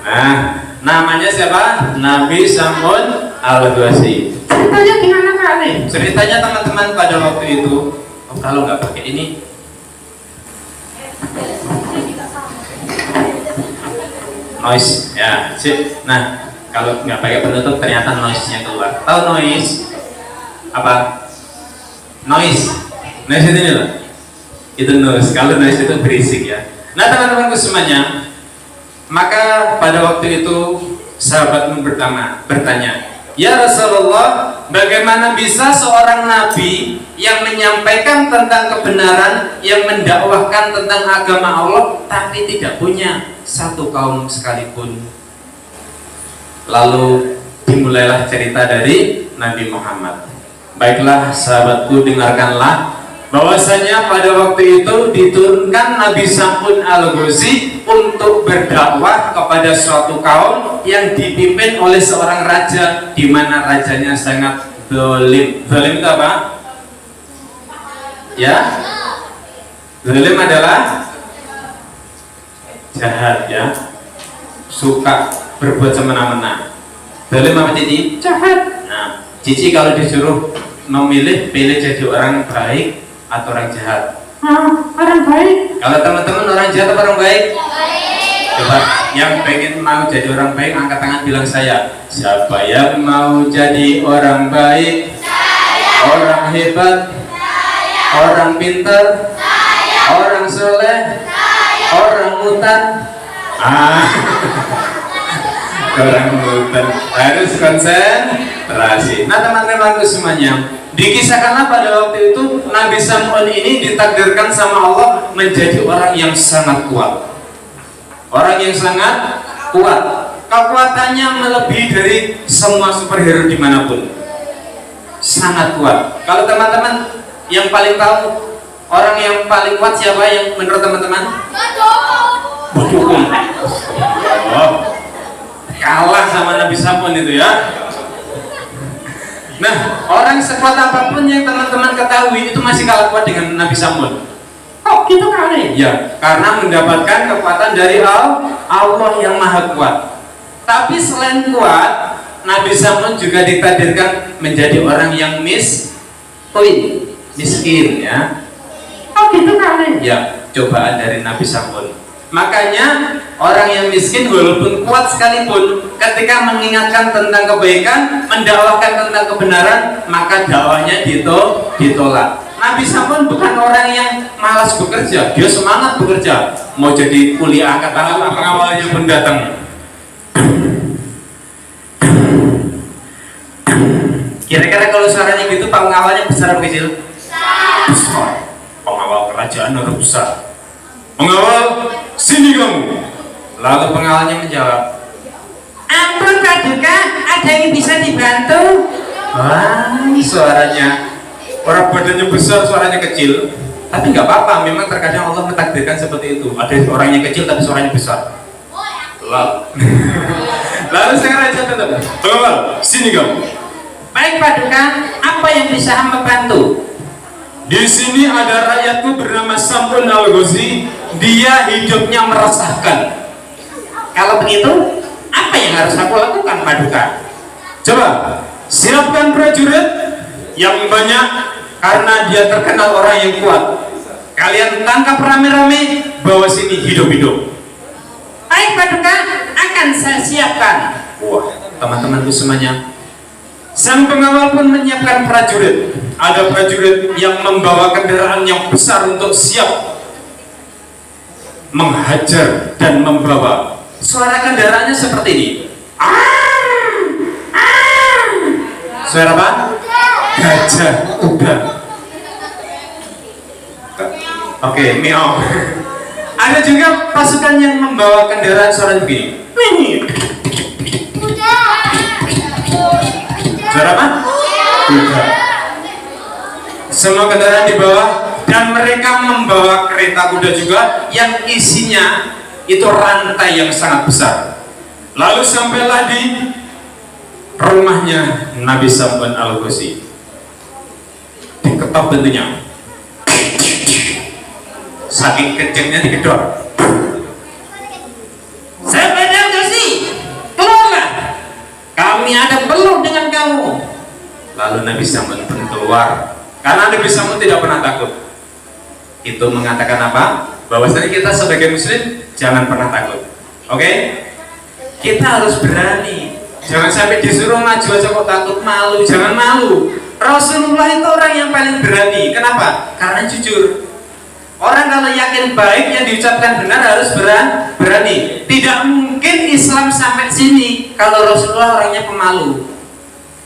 Nah, namanya siapa? Nabi Sam'un Al-Ghazi. Ceritanya gimana kali? Ceritanya teman-teman pada waktu itu, kalau nggak pakai ini, noise, ya, sip. Nah, kalau nggak pakai penutup ternyata noise-nya keluar. Tahu noise? Apa? Noise itu loh. Itu noise. Kalau noise itu berisik ya. Nah, teman-temanku semuanya, maka pada waktu itu sahabatmu bertanya, ya Rasulullah, bagaimana bisa seorang nabi yang menyampaikan tentang kebenaran, yang mendakwahkan tentang agama Allah, tapi tidak punya satu kaum sekalipun? Lalu dimulailah cerita dari Nabi Muhammad. Baiklah sahabatku, dengarkanlah bahwasanya pada waktu itu diturunkan Nabi Sam'un Al-Ghazi untuk berdakwah kepada suatu kaum yang dipimpin oleh seorang raja, di mana rajanya sangat zalim. Zalim itu apa? Ya, zalim adalah jahat ya, suka berbuat semena-mena. Zalim apa Cici? Jahat. Nah, Cici kalau disuruh memilih, pilih jadi orang baik atau orang jahat? Orang baik. Kalau teman-teman orang jahat atau orang baik? Baik. Coba yang pengen mau jadi orang baik angkat tangan, bilang saya. Siapa yang mau jadi orang baik? Saya. Orang hebat? Saya. Orang pintar? Saya. Orang soleh? Saya. Orang hutan? Orang hutan harus konsentrasi. Nah teman-temanku semuanya, dikisahkanlah pada waktu itu Nabi Sam'un ini ditakdirkan sama Allah menjadi orang yang sangat kuat. Orang yang sangat kuat. Kekuatannya melebihi dari semua superhero dimanapun. Sangat kuat. Kalau teman-teman yang paling tahu orang yang paling kuat siapa yang menurut teman-teman? Badukun. Kalah sama Nabi Sam'un itu ya. Nah, orang sekuat apapun yang teman-teman ketahui itu masih kalah kuat dengan Nabi Sam'un. Kok gitu kali? Ya, karena mendapatkan kekuatan dari Allah yang maha kuat. Tapi selain kuat, Nabi Sam'un juga ditakdirkan menjadi orang yang miskin ya. Oh gitu kali? Ya, cobaan dari Nabi Sam'un. Makanya orang yang miskin walaupun kuat sekalipun, ketika mengingatkan tentang kebaikan, mendakwahkan tentang kebenaran, maka dakwahnya ditolak. Nabi Sam'un bukan orang yang malas bekerja, dia semangat bekerja. Mau jadi kuliah angkat tangan, pengawalnya pun datang. Kira-kira kalau suaranya gitu, pengawalnya besar atau kecil? Besar. Pengawal kerajaan harus besar. Pengawal, sini kamu. Lalu pengawalnya menjawab, ampun Pak Duka, ada yang bisa dibantu? Wah, suaranya, orang badannya besar, suaranya kecil. Tapi nggak apa-apa, memang terkadang Allah mentakdirkan seperti itu. Ada orangnya kecil tapi suaranya besar. Lalu saya raja tetap, pengawal, sini kamu. Baik Pak Duka, apa yang bisa hamba bantu? Di sini ada rakyatku bernama Sam'un Al-Ghazi. Dia hidupnya meresahkan. Kalau begitu, apa yang harus aku lakukan, Paduka? Coba siapkan prajurit yang banyak, karena dia terkenal orang yang kuat. Kalian tangkap rame-rame, bawa sini hidup-hidup. Baik Paduka, akan saya siapkan. Wah, teman-temanku semuanya, sang pengawal pun menyiapkan prajurit. Ada prajurit yang membawa kendaraan yang besar untuk siap menghajar dan membawa. Suara kendaraannya seperti ini. Suara apa? Gajah, kuda. Oke, meow. Ada juga pasukan yang membawa kendaraan suara begini. Suara apa? Kuda. Semua kendaraan dibawa, dan mereka membawa kereta kuda juga yang isinya itu rantai yang sangat besar. Lalu sampailah di rumahnya Nabi Sam'un Al-Ghazi. Diketok pintunya, saking kencengnya digedor. Sam'un Al-Ghazi, Lalu Nabi Samud pun keluar, karena Nabi Samud tidak pernah takut. Itu mengatakan apa? Bahwasanya kita sebagai muslim jangan pernah takut. Oke? Kita harus berani. Jangan sampai disuruh maju aja kok takut, malu. Jangan malu. Rasulullah itu orang yang paling berani. Kenapa? Karena jujur. Orang kalau yakin baik yang diucapkan benar harus berani. Tidak mungkin Islam sampai sini kalau Rasulullah orangnya pemalu.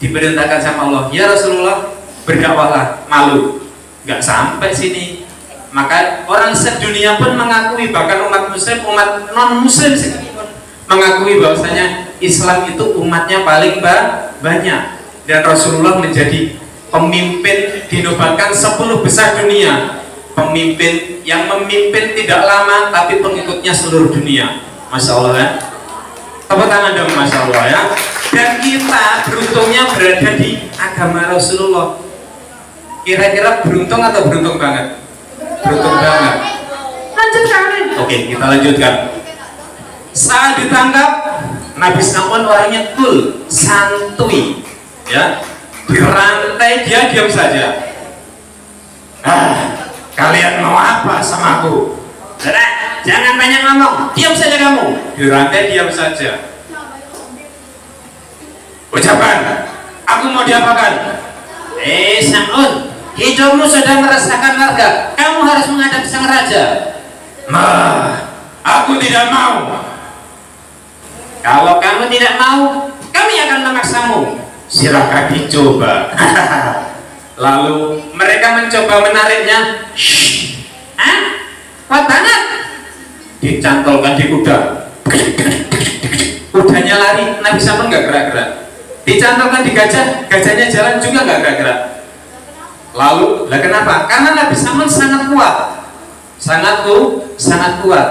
Diperintahkan sama Allah, ya Rasulullah berdakwahlah, malu. Nggak sampai sini. Maka orang sedunia pun mengakui, bahkan umat muslim, umat non muslim sekalipun mengakui bahwasanya Islam itu umatnya paling banyak. Dan Rasulullah menjadi pemimpin, dinobatkan 10 besar dunia. Pemimpin yang memimpin tidak lama tapi pengikutnya seluruh dunia. Masya Allah ya. Tepuk tangan dong, Masya Allah ya. Dan kita beruntungnya berada di agama Rasulullah. Kira-kira beruntung atau beruntung banget? Beruntung banget. Lanjutkan. Oke, kita lanjutkan. Saat ditangkap, Nabi Samud orangnya cool, santuy, ya. Dirantai dia diam saja. Kalian mau apa sama aku? Jangan banyak ngomong, diam saja kamu. Dirantai diam saja. Ucapan, aku mau diapakan? Samud, hidupmu sudah merasakan harga. Kamu harus menghadap sang raja. Aku tidak mau. Kalau kamu tidak mau, kami akan memaksamu. Silakan dicoba. Lalu mereka mencoba menariknya. Kuat banget. Dicantolkan di kuda. Kudanya lari, Nabi Samud nggak gerak-gerak. Dicantolkan di gajah, gajahnya jalan juga nggak gerak-gerak. Lalu, lah kenapa? Karena Nabi Samud sangat kuat, sangat kuat.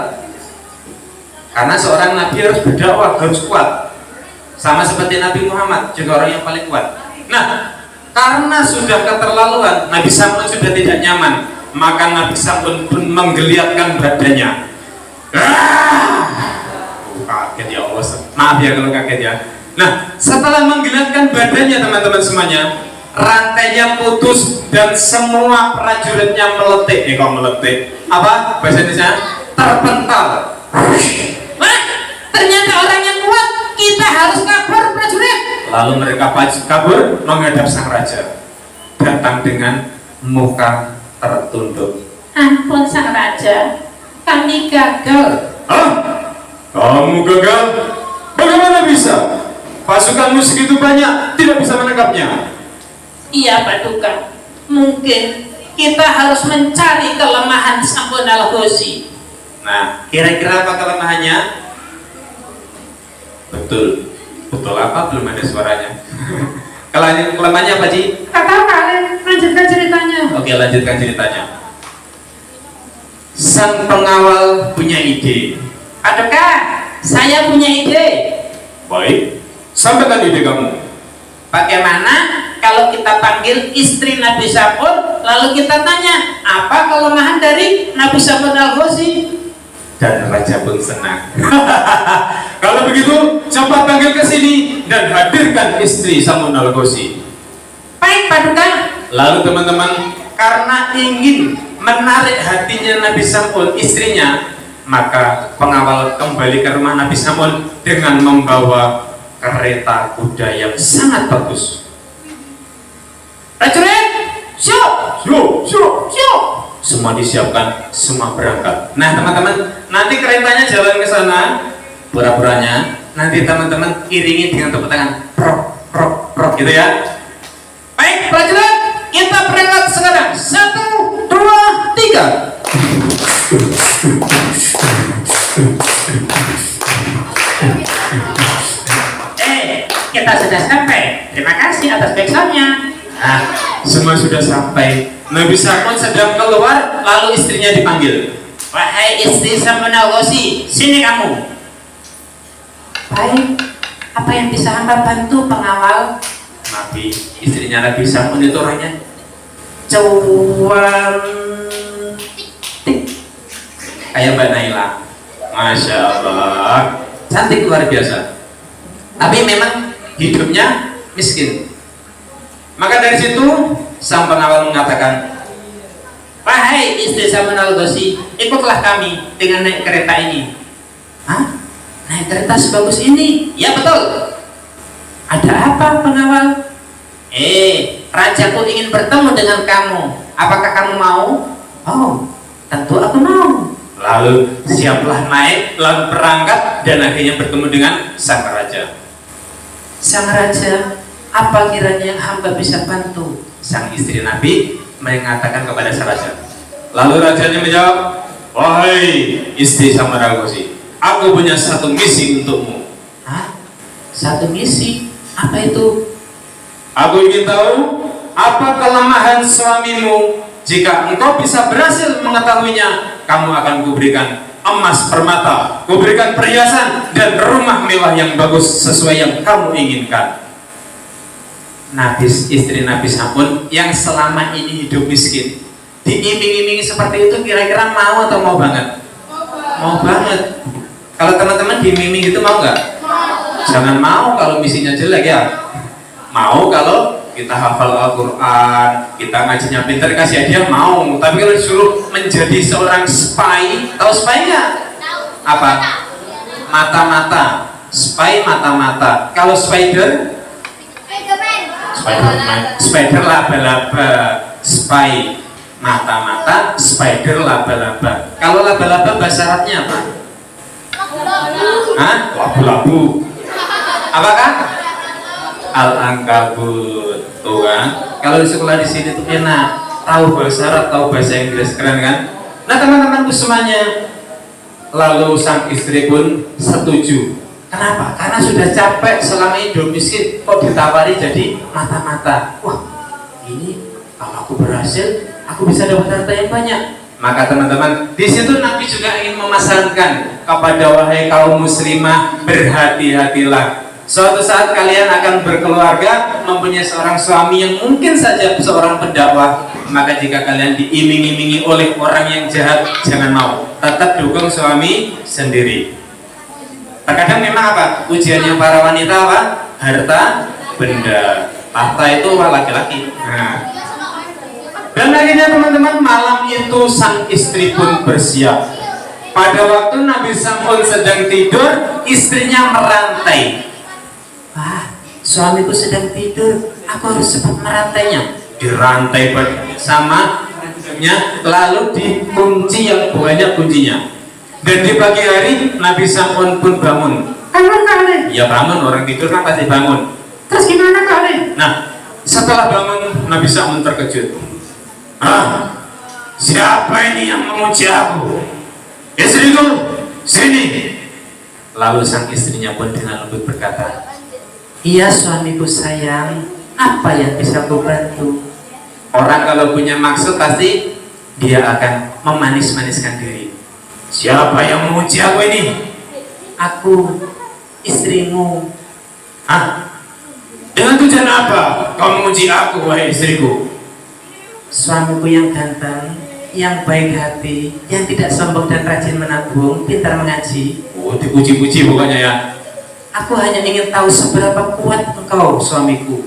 Karena seorang nabi harus berdakwah, harus kuat. Sama seperti Nabi Muhammad, juga orang yang paling kuat. Nah, karena sudah keterlaluan, Nabi Samud sudah tidak nyaman, maka Nabi Samud pun menggeliatkan badannya. Kaget ya Allah, maaf ya kalau kaget ya. Nah, setelah menggeliatkan badannya teman-teman semuanya, rantainya putus dan semua prajuritnya meletik. Kok meletik? Apa bahasa Indonesia? Terpental. Ternyata orang yang kuat, kita harus kabur prajurit. Lalu mereka kabur menghadap sang raja, datang dengan muka tertunduk. Ampun sang raja, kami gagal. Kamu gagal? Bagaimana bisa? Pasukanmu segitu banyak, tidak bisa menangkapnya. Iya Paduka, mungkin kita harus mencari kelemahan Samud al-Ghazi. Nah, kira-kira apa kelemahannya? Betul apa? Belum ada suaranya. Kelemahannya apa, Ci? Kalian lanjutkan ceritanya. Oke, lanjutkan ceritanya. Sang pengawal punya ide. Paduka, saya punya ide. Baik, sampaikan ide kamu. Bagaimana kalau kita panggil istri Nabi Samud, lalu kita tanya, apa kelemahan dari Nabi Samud al-Ghazi? Dan raja pun senang. Kalau begitu, cepat panggil ke sini dan hadirkan istri Samud al-Ghazi. Baik Paduka. Lalu teman-teman, karena ingin menarik hatinya Nabi Samud, istrinya, maka pengawal kembali ke rumah Nabi Samud dengan membawa kereta kuda yang sangat bagus. Prajurit, siap. Semua disiapkan, semua berangkat. Nah teman-teman, nanti keretanya jalan ke sana, pura-puranya. Nanti teman-teman iringi dengan tepuk tangan, prok, gitu ya. Baik prajurit, kita berangkat sekarang. 1, 2, 3. Kita sudah sampai. Terima kasih atas backsoundnya. Nah, semua sudah sampai. Nabi Samud sedang keluar, lalu istrinya dipanggil. Wahai istri Samud al-Ghazi, sini kamu. Baik, apa yang bisa hamba bantu pengawal? Nabi, istrinya Nabi Samud itu orangnya cantik, kayak Mbak Naila. Masya Allah, cantik luar biasa. Tapi memang hidupnya miskin. Maka dari situ sang pengawal mengatakan, wahai istri Samun al-Ghazi, ikutlah kami dengan naik kereta ini. Hah? Naik kereta sebagus ini? Ya betul. Ada apa pengawal? Rajaku ingin bertemu dengan kamu. Apakah kamu mau? Oh, tentu aku mau. Lalu siaplah naik, lalu berangkat, dan akhirnya bertemu dengan sang raja. Sang raja, apa kiranya yang hamba bisa bantu? Sang istri Nabi mengatakan kepada sang raja. Lalu rajanya menjawab, wahai istri Samun al-Ghazi, aku punya satu misi untukmu. Hah? Satu misi? Apa itu? Aku ingin tahu apa kelemahan suamimu. Jika engkau bisa berhasil mengetahuinya, kamu akan kuberikan emas permata, kuberikan perhiasan dan rumah mewah yang bagus sesuai yang kamu inginkan. Istri Nabi Samun yang selama ini hidup miskin, diiming-imingi seperti itu, kira-kira mau atau mau banget? Mau banget. Kalau teman-teman diiming-iming itu mau nggak? Jangan mau kalau misinya jelek ya. Mau kalau kita hafal Al-Quran, kita ngajinya pintar, kasih hadiah mau. Tapi kalau disuruh menjadi seorang spy, tahu spy nggak? Apa? Mata-mata. Spy mata-mata. Kalau spider? Spider laba-laba. Spy mata-mata, spider laba-laba. Kalau laba-laba bahasa Arabnya apa? Hah? Labu-labu. Apakah? Al-Ankabut. Tuh kan? Kalau di sekolah di sini tuh enak, tahu bahasa Arab, tahu bahasa Inggris, keren kan? Nah teman-temanku semuanya, lalu sang istri pun setuju. Kenapa? Karena sudah capek selama hidup miskin, kok ditawari jadi mata-mata. Wah, ini kalau aku berhasil, aku bisa dapat harta yang banyak. Maka teman-teman, di situ Nabi juga ingin memesankan kepada wahai kaum muslimah, berhati-hatilah. Suatu saat kalian akan berkeluarga, mempunyai seorang suami yang mungkin saja seorang pendakwah. Maka jika kalian diiming-imingi oleh orang yang jahat, jangan mau. Tetap dukung suami sendiri. Terkadang memang apa? Ujiannya para wanita apa? Harta, benda. Tahta itu laki-laki. Nah. Dan akhirnya teman-teman, malam itu sang istri pun bersiap. Pada waktu Nabi Samun sedang tidur, istrinya merantai. Wah, suamiku sedang tidur, aku harus cepat merantainya. Dirantai bersama, lalu dikunci yang banyak kuncinya. Dan di pagi hari Nabi Samun pun bangun. Bangun kali? Ya bangun, orang tidur kan pasti bangun. Terus gimana kali? Nah, setelah bangun Nabi Samun terkejut. Siapa ini yang memuji aku? Istriku, sini. Lalu sang istrinya pun dengan lembut berkata, iya suamiku sayang, apa yang bisa aku bantu? Orang kalau punya maksud pasti dia akan memanis-maniskan diri. Siapa yang memuji aku ini? Aku, istrimu. Dengan tujuan apa kau memuji aku, wahai istriku? Suamiku yang ganteng, yang baik hati, yang tidak sombong dan rajin menabung, pintar mengaji. Oh, dipuji-puji pokoknya ya. Aku hanya ingin tahu seberapa kuat engkau, suamiku.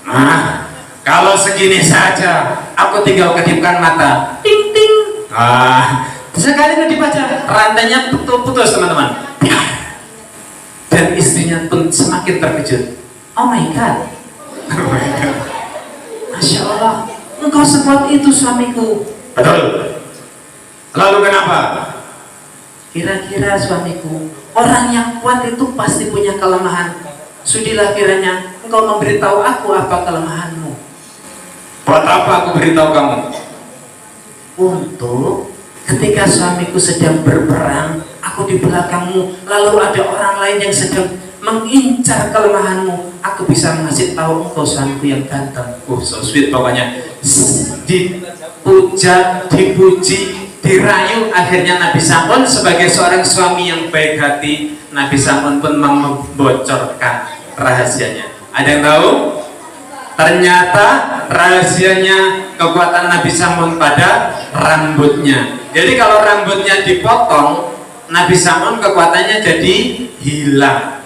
Nah, kalau segini saja, aku tinggal kedipkan mata. Ting ting. Sekali kedip aja, rantainya putus teman-teman. Dan istrinya pun semakin terkejut. Oh my God. Masya Allah, engkau sekuat itu suamiku. Betul. Lalu kenapa? Kira-kira suamiku, orang yang kuat itu pasti punya kelemahan. Sudilah kiranya engkau memberitahu aku apa kelemahanmu. Buat apa aku beritahu kamu? Untuk ketika suamiku sedang berperang, aku di belakangmu, lalu ada orang lain yang sedang mengincar kelemahanmu, aku bisa mengasih tahu engkau suamiku yang ganteng. So sweet pokoknya. Dipuja, dipuji, dirayu. Akhirnya Nabi Samun sebagai seorang suami yang baik hati, Nabi Samun pun membocorkan rahasianya. Ada yang tahu? Ternyata rahasianya kekuatan Nabi Samun pada rambutnya. Jadi kalau rambutnya dipotong, Nabi Samun kekuatannya jadi hilang.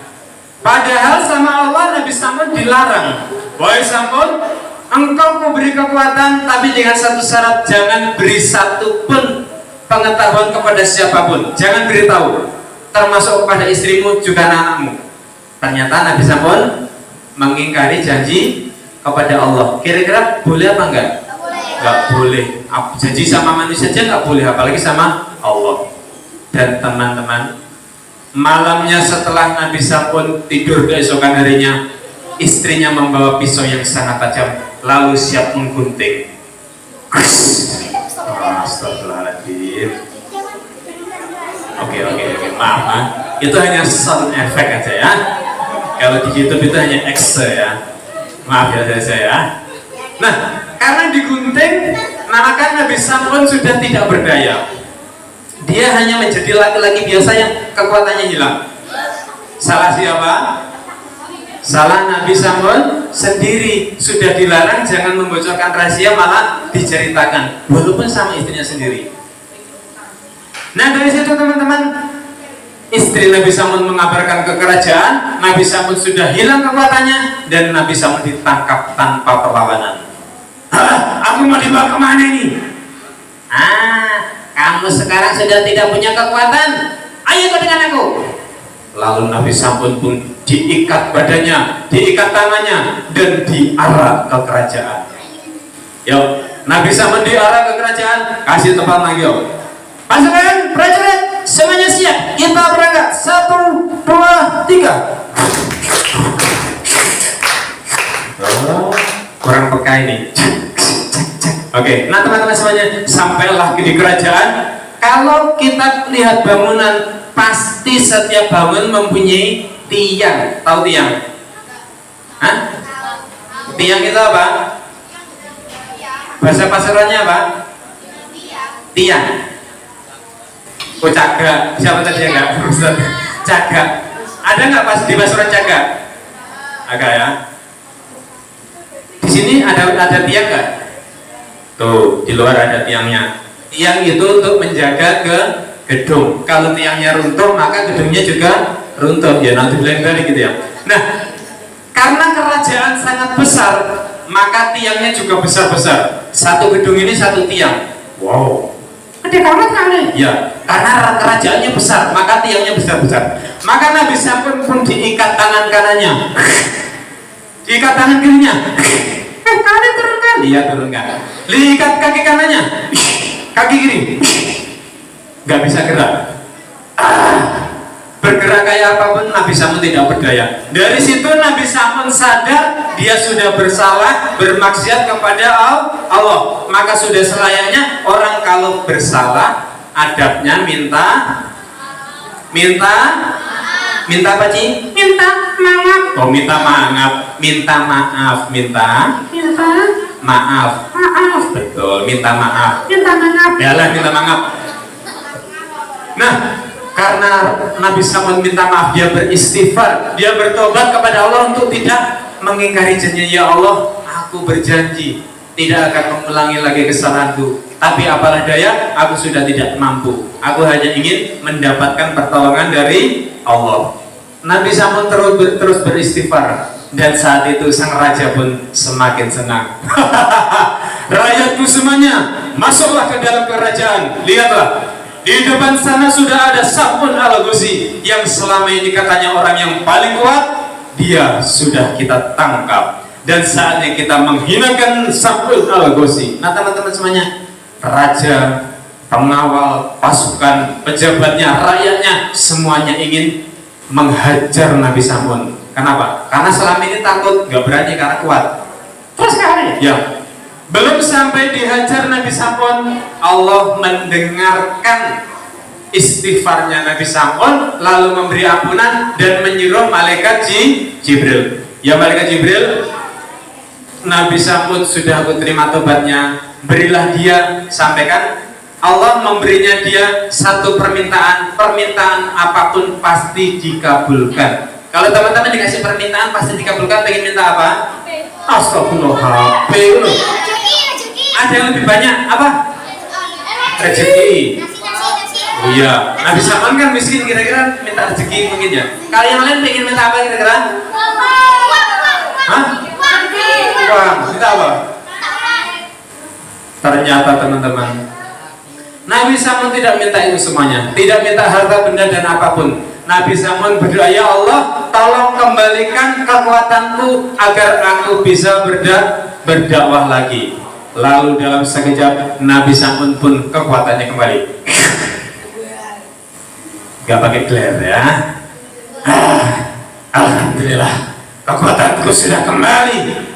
Padahal sama Allah Nabi Samun dilarang. Wahai Samun, engkau kuberi kekuatan, tapi dengan satu syarat, jangan beri satu pun pengetahuan kepada siapapun, jangan beritahu, termasuk kepada istrimu juga anak-anakmu. Ternyata Nabi sampun mengingkari janji kepada Allah. Kira-kira boleh apa enggak? Enggak boleh. Janji sama manusia aja enggak boleh, apalagi sama Allah. Dan teman-teman, malamnya setelah Nabi sampun tidur keesokan harinya, istrinya membawa pisau yang sangat tajam, lalu siap menggunting. Astagfirullahaladzim. Oke, maaf, itu hanya sound effect aja ya. Kalau di YouTube itu hanya X ya. Maaf ya saya. Nah, karena digunting, maka Nabi sampun sudah tidak berdaya. Dia hanya menjadi laki-laki biasa yang kekuatannya hilang. Salah siapa? Salah Nabi sampun sendiri. Sudah dilarang jangan membocorkan rahasia, malah diceritakan, walaupun sama istrinya sendiri. Nah, dari situ teman-teman, istri Nabi sampun mengabarkan ke kerajaan, Nabi sampun sudah hilang kekuatannya, dan Nabi sampun ditangkap tanpa perlawanan. Aku mau dibawa kemana ini? Kamu sekarang sudah tidak punya kekuatan, ayo ikut dengan aku. Lalu Nabi sampun pun diikat badannya, diikat tangannya, dan diarah ke kerajaan. Yo, Nabi sampun diarah ke kerajaan, kasih tempat lagi yo. Pasukan prajurit semuanya siap, kita berangkat. 1, 2, 3. Kurang peka ini. Oke, nah teman-teman semuanya, sampailah di kerajaan. Kalau kita lihat bangunan, pasti setiap bangun mempunyai tiang. Tahu tiang? Hah? Tiang itu apa? Bahasa pasarannya apa? Tiang. Oh, caga. Siapa tadi enggak? Caga. Ada nggak pas di pasaran caga? Agak ya. Di sini ada tiang nggak? Tuh, di luar ada tiangnya. Tiang itu untuk menjaga ke gedung. Kalau tiangnya runtuh, maka gedungnya juga runtuh. Ya, nanti dari gitu ya. Nah, karena kerajaan sangat besar, maka tiangnya juga besar-besar. Satu gedung ini satu tiang. Wow. Gede banget kali. Ya, karena kerajaannya besar, maka tiangnya besar-besar. Maka Nabi sampun pun diikat tangan kanannya, diikat tangan kirinya. Kalian turunkan? Iya, turunkan. Diikat kaki kanannya, kaki kiri, nggak bisa gerak. Bergerak kayak apapun Nabi sampun tidak berdaya. Dari situ Nabi sampun sadar dia sudah bersalah, bermaksiat kepada Allah. Maka sudah selayaknya orang kalau bersalah, adabnya minta apa Ci? Minta maaf. Oh, minta maaf, minta maaf, minta maaf. Betul, minta maaf. Yalah, minta maaf. Nah, karena Nabi sampun minta maaf, dia beristighfar, dia bertobat kepada Allah untuk tidak mengingkari janji. Ya Allah, aku berjanji tidak akan mengulangi lagi kesalahanku, tapi apalah daya, aku sudah tidak mampu. Aku hanya ingin mendapatkan pertolongan dari Allah. Nabi sampun terus beristighfar, dan saat itu sang raja pun semakin senang. Rakyatku semuanya, masuklah ke dalam kerajaan. Lihatlah, di depan sana sudah ada Safwan Al-Ghazi yang selama ini katanya orang yang paling kuat. Dia sudah kita tangkap, dan saatnya kita menghinakan Safwan Al-Ghazi. Nah teman-teman semuanya, raja, pengawal, pasukan, pejabatnya, rakyatnya, semuanya ingin menghajar Nabi Safwan. Kenapa? Karena selama ini takut, nggak berani karena kuat. Terus kali ya, belum sampai dihajar Nabi Safwan, Allah mendengarkan istighfarnya Nabi Safwan, lalu memberi ampunan dan menyuruh malaikat Jibril. Ya malaikat Jibril, Nabi Safwan sudah aku terima tobatnya, berilah dia, sampaikan. Allah memberinya dia satu permintaan apapun pasti dikabulkan. Kalau teman-teman dikasih permintaan pasti dikabulkan, pengen minta apa? Astagfirullah, HP loh. Ada yang lebih banyak apa? Rezeki. Oh iya, Nabi Safwan kan miskin, kira-kira minta rezeki mungkin ya. Kalau yang lain pengen minta apa kira-kira? Hah? Uang. Minta apa? teman-teman. Nabi Samun tidak minta itu semuanya, tidak minta harta benda dan apapun. Nabi Samun berdoa, ya Allah, tolong kembalikan kekuatanku agar aku bisa berdakwah lagi. Lalu dalam sekejap Nabi Samun pun kekuatannya kembali. Gak pakai glare ya. Alhamdulillah, kekuatanku sudah kembali.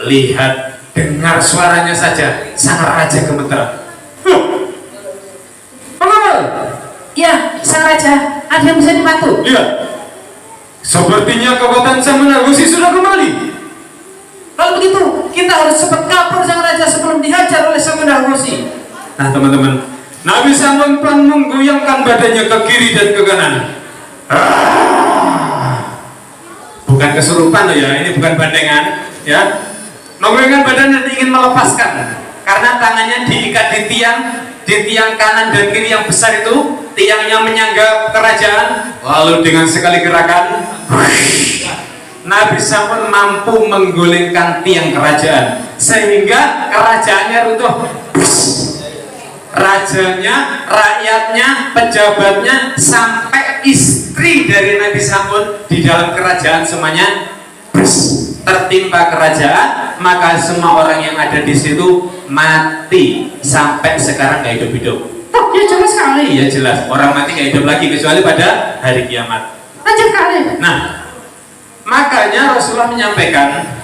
Lihat, dengar suaranya saja, sang raja gemetar. Ya, sang raja, ada yang bisa dibantu? Iya. Sepertinya kekuatan Samun Argosi sudah kembali. Kalau begitu, kita harus cepat kabur sang raja sebelum dihajar oleh Samun Argosi. Nah teman-teman, Nabi Samun pun menggoyangkan badannya ke kiri dan ke kanan. Bukan kesurupan loh ya, ini bukan bandengan ya. Menggoyangkan badan dan ingin melepaskan, karena tangannya diikat di tiang kanan dan kiri yang besar itu, tiangnya menyangga kerajaan. Lalu dengan sekali gerakan, Nabi Samun mampu menggulingkan tiang kerajaan sehingga kerajaannya runtuh. Rajanya, rakyatnya, pejabatnya, sampai istri dari Nabi Samun di dalam kerajaan semuanya tertimpa kerajaan. Maka semua orang yang ada di situ mati sampai sekarang nggak hidup-hidup. Oh ya jelas sekali. Ya jelas, orang mati nggak hidup lagi kecuali pada hari kiamat. Lanjut kali. Nah, makanya Rasulullah menyampaikan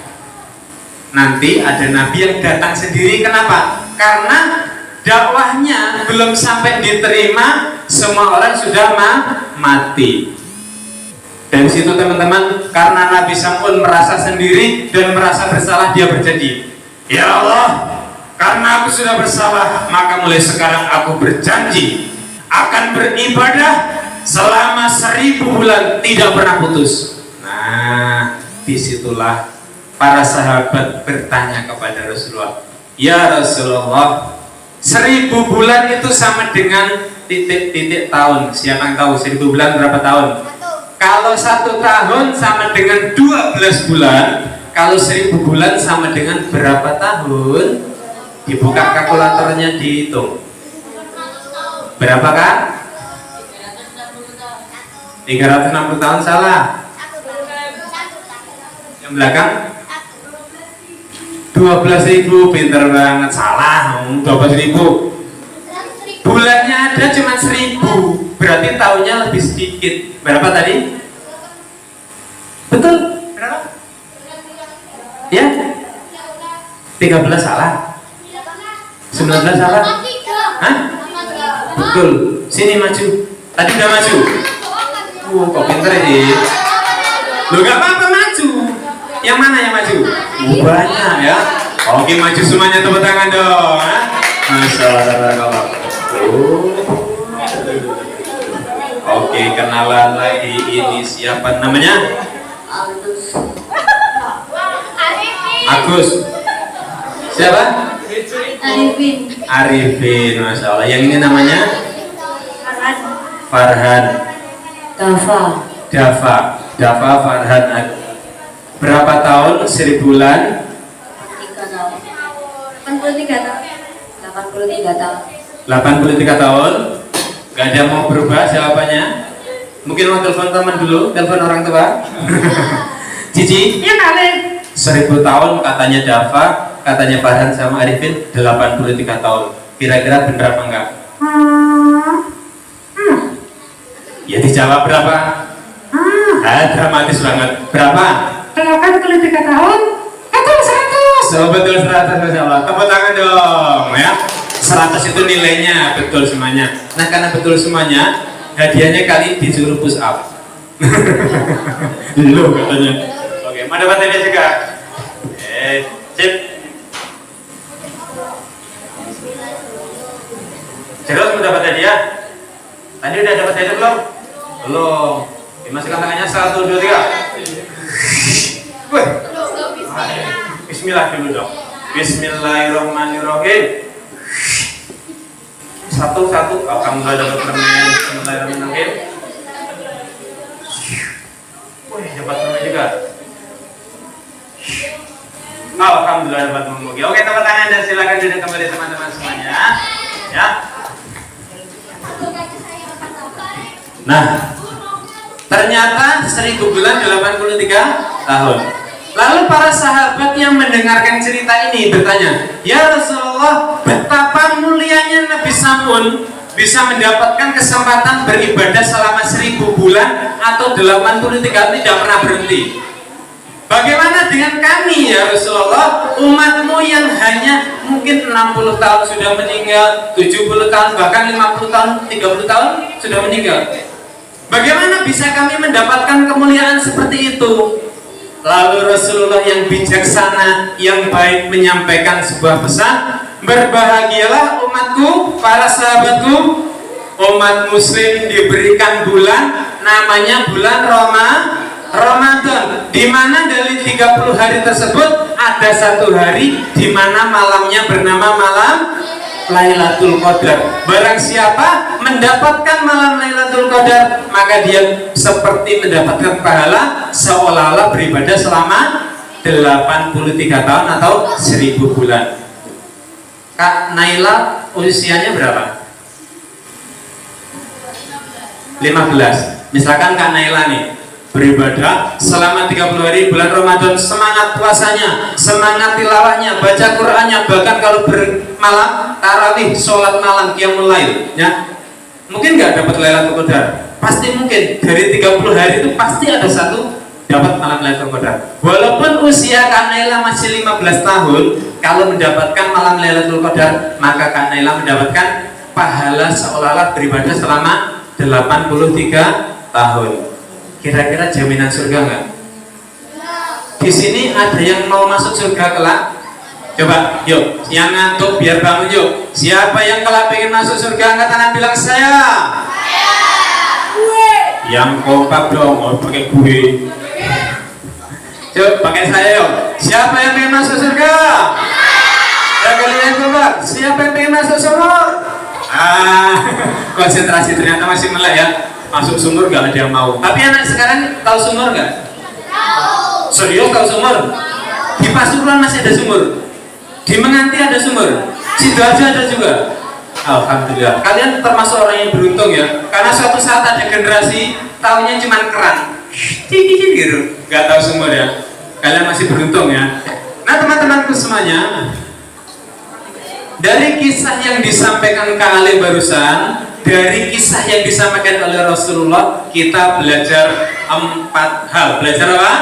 nanti ada nabi yang datang sendiri. Kenapa? Karena dakwahnya belum sampai diterima, semua orang sudah mati. Dari situ teman-teman, karena Nabi Samun merasa sendiri dan merasa bersalah, dia berjanji, ya Allah, karena aku sudah bersalah, maka mulai sekarang aku berjanji akan beribadah selama 1000 bulan tidak pernah putus. Nah, disitulah para sahabat bertanya kepada Rasulullah, ya Rasulullah, 1000 bulan itu sama dengan titik-titik tahun. Siapa yang tahu 1000 bulan berapa tahun? Kalau 1 tahun sama dengan 12 bulan. Kalau 1000 bulan sama dengan berapa tahun? Dibuka kalkulatornya, dihitung. Berapa kan? 360 tahun. Salah. Yang belakang 12.000. Pinter banget. Salah. 12.000. Bulannya ada cuma 1000, berarti tahunnya lebih sedikit. Berapa tadi? Betul? Berapa? Ya? 13 salah? 19 salah? Hah? Betul. Sini maju. Tadi udah maju? Kok pinter ini? Loh gak apa-apa maju. Yang mana yang maju? Banyak ya. Oke, maju semuanya, tepuk tangan dong. Masya Allah. Oke, kenalan lagi. Ini siapa namanya? Agus. Siapa? Arifin. Masya Allah. Yang ini namanya? Farhan. Dafa Farhan. Berapa tahun? 1000 bulan? 83 tahun. 83 tahun. Gak ada mau berubah jawabannya. Mungkin mau telepon teman dulu, telepon orang tua. Cici? Ya kali. 1000 tahun katanya Dafa, katanya Farhan sama Arifin 83 tahun. Kira-kira bener apa enggak? Ya dijawab berapa? Dramatis banget. Berapa? 83 tahun. Betul 100. Betul 100, Masya Allah. Tepuk tangan dong ya. 100 itu nilainya, betul semuanya. Nah karena betul semuanya, hadiahnya kali disuruh push up. Loh katanya. Oke, mau dapat hadiah juga? Sip. Jelas mau dapat hadiah? Tadi udah dapat hadiah belum? Belum. Dimasukkan tangannya 1, 2, 3. Wih. Bismillah dulu dong. Bismillahirrahmanirrahim. Satu. Oh, kamu gak dapat permen. Bismillahirrahmanirrahim. Wih, dapat permen juga. Alhamdulillah dapat memuji. Oke, tepuk tangan dan silakan duduk kembali teman-teman semuanya. Ya. Nah, ternyata 1000 bulan 83 tahun. Lalu para sahabat yang mendengarkan cerita ini bertanya, "Ya Rasulullah, betapa mulianya Nabi Sam'un bisa mendapatkan kesempatan beribadah selama 1000 bulan atau 83 tidak pernah berhenti. Bagaimana dengan kami ya Rasulullah, umatmu yang hanya mungkin 60 tahun sudah meninggal, 70 tahun, bahkan 50 tahun, 30 tahun sudah meninggal. Bagaimana bisa kami mendapatkan kemuliaan seperti itu?" Lalu Rasulullah yang bijaksana, yang baik menyampaikan sebuah pesan, "Berbahagialah umatku, para sahabatku, umat muslim diberikan bulan namanya bulan Ramadan, di mana dari 30 hari tersebut ada 1 hari di mana malamnya bernama malam Lailatul Qadar. Barang siapa mendapatkan malam Lailatul Qadar, maka dia seperti mendapatkan pahala seolah-olah beribadah selama 83 tahun atau 1000 bulan. Kak Naila usianya berapa? 15. Misalkan Kak Naila nih beribadah selama 30 hari bulan Ramadan, semangat puasanya, semangat tilawahnya, baca Qur'annya, bahkan kalau bermalam tarawih, sholat malam, qiyamul lail, ya. Mungkin nggak dapat Lailatul Qadar? Pasti mungkin. Dari 30 hari itu pasti ada 1 dapat malam Lailatul Qadar. Walaupun usia Kak Naila masih 15 tahun, kalau mendapatkan malam Lailatul Qadar, maka Kak Naila mendapatkan pahala seolah-olah beribadah selama 83 tahun. Kira-kira jaminan surga nggak? Di sini ada yang mau masuk surga kelak? Coba, yuk, yang ngantuk biar bangun yuk. Siapa yang kelak pengen masuk surga? Angkat tangan bilang saya. Yang kompak dong, mau pakai gue. Coba pakai saya yuk. Siapa yang pengen masuk surga? Ya kalian coba. Siapa yang pengen masuk sumur? Konsentrasi ternyata masih melek ya. Masuk sumur gak ada yang mau. Tapi anak sekarang tahu sumur gak? Tahu. Serius tahu sumur? Di Pasuruan masih ada sumur. Di Menganti ada sumur. Sidoarjo ada juga. Alhamdulillah. Kalian termasuk orang yang beruntung ya. Karena suatu saat ada generasi tahunya cuma keran. Gitu. Gak tahu sumur ya. Kalian masih beruntung ya. Nah teman-temanku semuanya, dari kisah yang disampaikan Kak Ale barusan, dari kisah yang disampaikan oleh Rasulullah, kita belajar 4 hal. Belajar apa?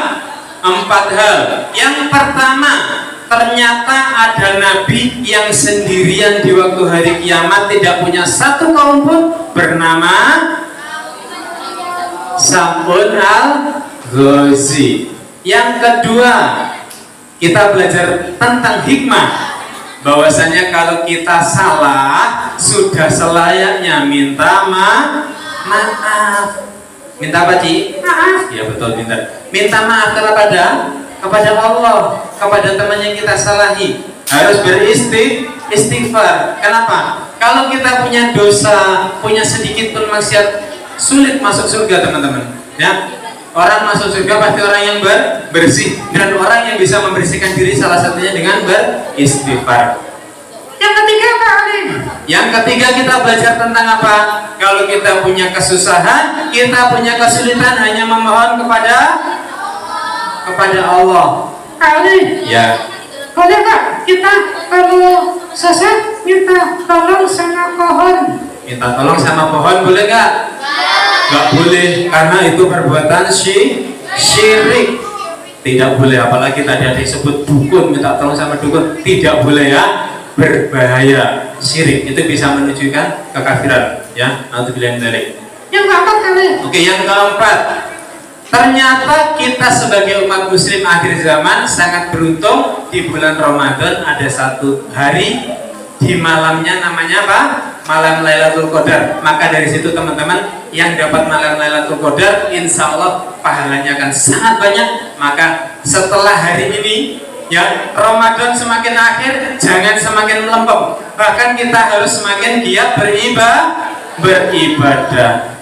4 hal. Yang pertama, ternyata ada nabi yang sendirian di waktu hari kiamat, tidak punya satu kaum pun, bernama Sam'un al-Ghazi. Yang kedua, kita belajar tentang hikmah, bahwasanya kalau kita salah sudah selayaknya minta maaf. Minta apa, Ci? Maaf. Ya betul, minta maaf kepada Allah, kepada teman yang kita salahi. Harus beristighfar. Kenapa? Kalau kita punya dosa, punya sedikit pun maksiat, sulit masuk surga, teman-teman. Ya. Orang masuk surga pasti orang yang bersih, dan orang yang bisa membersihkan diri salah satunya dengan beristighfar. Yang ketiga apa, Ali? Yang ketiga kita belajar tentang apa? Kalau kita punya kesusahan, kita punya kesulitan, hanya memohon kepada Allah. Ali? Ya. Boleh nggak kita kalau susah minta tolong sama pohon? Minta tolong sama pohon boleh nggak? Nggak boleh, karena itu perbuatan syirik. Tidak boleh, apalagi tadi ada disebut dukun, minta tolong sama dukun, tidak boleh ya, berbahaya, syirik. Itu bisa menunjukkan kekafiran ya. Nauzubillah min dzalik. Yang keempat kali. Oke, yang keempat, ternyata kita sebagai umat muslim akhir zaman sangat beruntung. Di bulan Ramadan ada 1 hari di malamnya namanya apa? Malam Lailatul Qadar. Maka dari situ teman-teman yang dapat malam Lailatul Qadar, insya Allah pahalanya akan sangat banyak. Maka setelah hari ini ya, Ramadan semakin akhir, jangan semakin melempem. Bahkan kita harus semakin giat beribadah.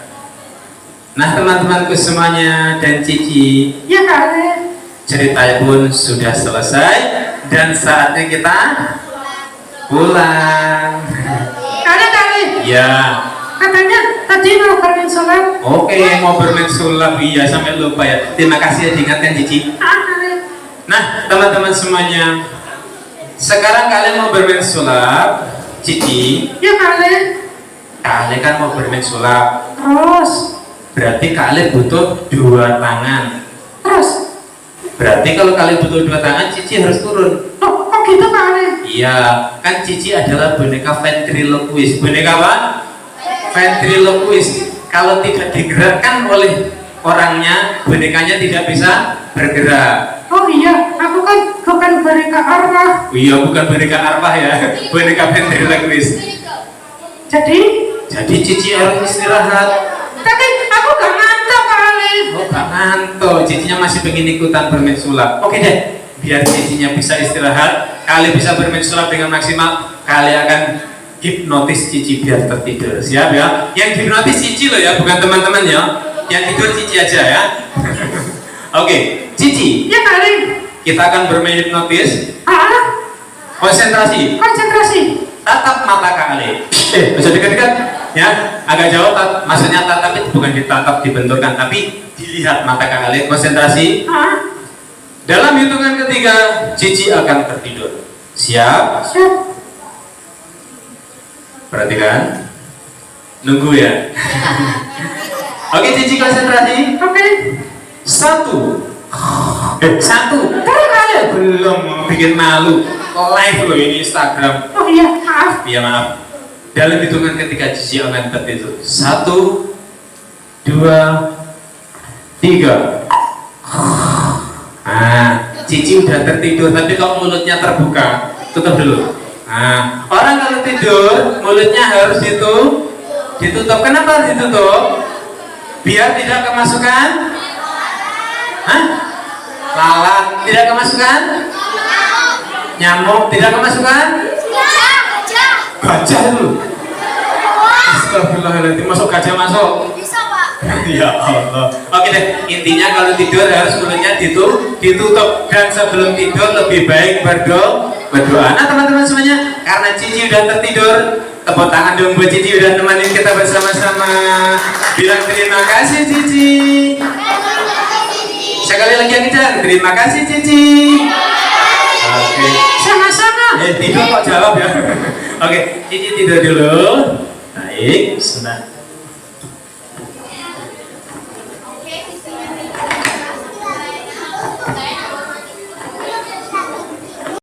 Nah teman-temanku semuanya dan Cici, ya kan? Cerita pun sudah selesai, dan saatnya kita pulang. Kali. Ya. Katanya tadi mau bermain sulap. Oke, mau bermain sulap, iya sampai lupa ya. Terima kasih ya diingatkan Cici. Kali. Nah, teman-teman semuanya, sekarang kalian mau bermain sulap, Cici. Ya kali. Kalian kan mau bermain sulap, Terus. berarti kalian butuh 2 tangan. Terus. Berarti kalau kalian butuh 2 tangan, Cici harus turun. Oh gitu kali. Iya, kan Cici adalah boneka ventriloquist. Boneka apa? Ventriloquist. Kalau tidak digerakkan oleh orangnya, bonekanya tidak bisa bergerak. Oh iya, aku kan bukan boneka arwah. Iya, bukan boneka arwah ya, boneka ventriloquist. Jadi Cici harus istirahat. tapi aku gak ngantuk kali. Oh, gak ngantuk. Cicinya masih pengen ikutan bermain sulap. Oke deh, biar cicinya bisa istirahat, kalian bisa bermain sulap dengan maksimal. Kalian akan hipnotis Cici biar tertidur. Siap ya? Yang hipnotis Cici loh ya, bukan teman-teman ya. Yang tidur Cici aja ya. Oke, Cici, Ya kali. kita akan bermain hipnotis. Konsentrasi. Konsentrasi. Tatap mata kalian. Bisa dekat-dekat ya, agak jauh. Maksudnya tatap itu bukan ditatap, dibenturkan, tapi dilihat mata kalian. Konsentrasi. Dalam hitungan ketiga, Cici akan tertidur. Siap? Siap. Perhatikan. Nunggu ya. Oke, Cici konsentrasi. Oke. 1. 1. Kali belum bikin malu. Live loh ini Instagram. Oh iya, maaf. Iya maaf. Dalam hitungan ketiga Cici akan tertidur. 1, 2, 3. Cici udah tertidur, tapi kalau mulutnya terbuka, tutup dulu. Orang kalau tidur, mulutnya harus ditutup. Kenapa harus ditutup? Biar tidak kemasukan lalat, tidak kemasukan nyamuk, tidak kemasukan gajah itu. Astagfirullahaladzim, masuk gajah masuk. Ya Allah. Oke deh, intinya kalau tidur harus mulutnya ditutup, dan sebelum tidur lebih baik berdoa. Nah teman-teman semuanya, karena Cici udah tertidur, tepuk tangan dong buat Cici udah nemenin kita bersama-sama. Bilang terima kasih Cici. Sekali lagi yang kejar, terima kasih Cici. Oke. Sama-sama. Tidur kok jawab ya. Oke, Cici tidur dulu. Baik, sudah.